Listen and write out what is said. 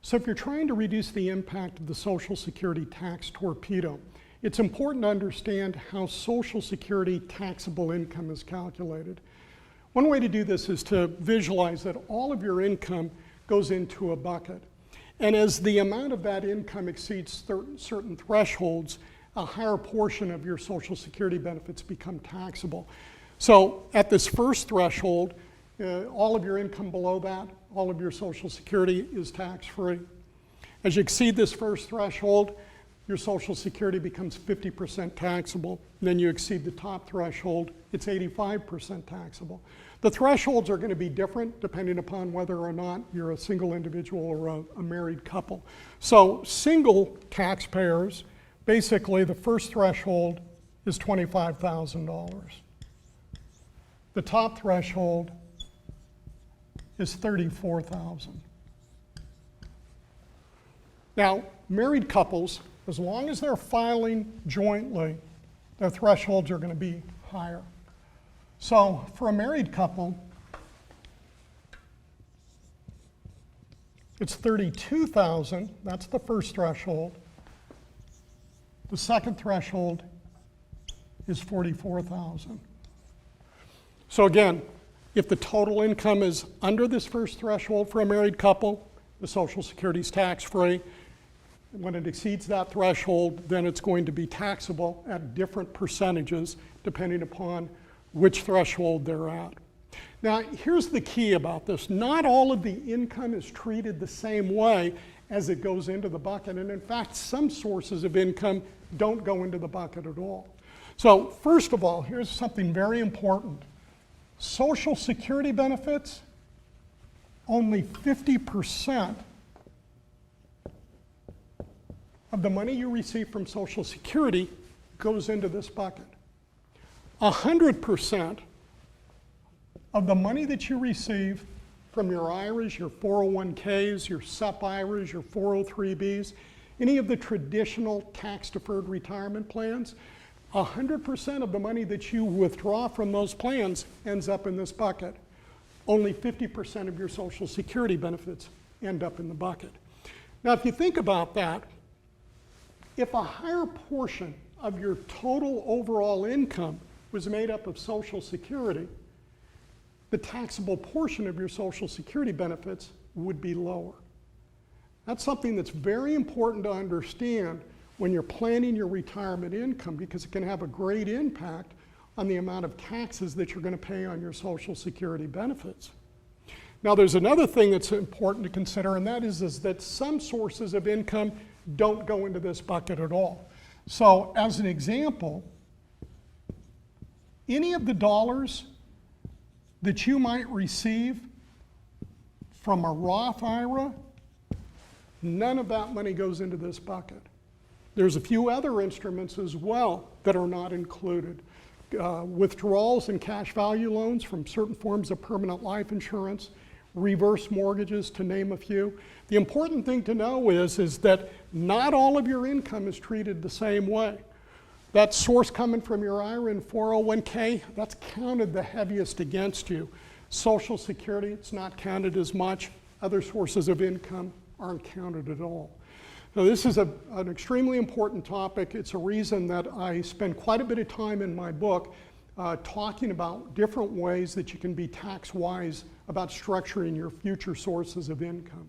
So if you're trying to reduce the impact of the Social Security tax torpedo, it's important to understand how Social Security taxable income is calculated. One way to do this is to visualize that all of your income goes into a bucket. And as the amount of that income exceeds certain thresholds, a higher portion of your Social Security benefits become taxable. So at this first threshold, all of your income below that, all of your Social Security is tax-free. As you exceed this first threshold, your Social Security becomes 50% taxable. Then you exceed the top threshold, it's 85% taxable. The thresholds are going to be different depending upon whether or not you're a single individual or a married couple. So single taxpayers, basically the first threshold is $25,000. The top threshold is $34,000. Now, married couples, as long as they're filing jointly, their thresholds are going to be higher. So for a married couple, it's $32,000. That's the first threshold. The second threshold is $44,000. So again, if the total income is under this first threshold for a married couple, the Social Security is tax-free. When it exceeds that threshold, then it's going to be taxable at different percentages depending upon which threshold they're at. Now, here's the key about this. Not all of the income is treated the same way as it goes into the bucket. And in fact, some sources of income don't go into the bucket at all. So first of all, here's something very important. Social Security benefits, only 50% of the money you receive from Social Security goes into this bucket. 100% of the money that you receive from your IRAs, your 401ks, your SEP IRAs, your 403bs, any of the traditional tax-deferred retirement plans, 100% of the money that you withdraw from those plans ends up in this bucket. Only 50% of your Social Security benefits end up in the bucket. Now, if you think about that, if a higher portion of your total overall income was made up of Social Security, the taxable portion of your Social Security benefits would be lower. That's something that's very important to understand when you're planning your retirement income, because it can have a great impact on the amount of taxes that you're going to pay on your Social Security benefits. Now, there's another thing that's important to consider, and that is that some sources of income don't go into this bucket at all. So as an example, any of the dollars that you might receive from a Roth IRA, none of that money goes into this bucket. There's a few other instruments as well that are not included. Withdrawals and cash value loans from certain forms of permanent life insurance, reverse mortgages, to name a few. The important thing to know is that not all of your income is treated the same way. That source coming from your IRA and 401k, that's counted the heaviest against you. Social Security, it's not counted as much. Other sources of income aren't counted at all. Now, this is an extremely important topic. It's a reason that I spend quite a bit of time in my book talking about different ways that you can be tax-wise about structuring your future sources of income.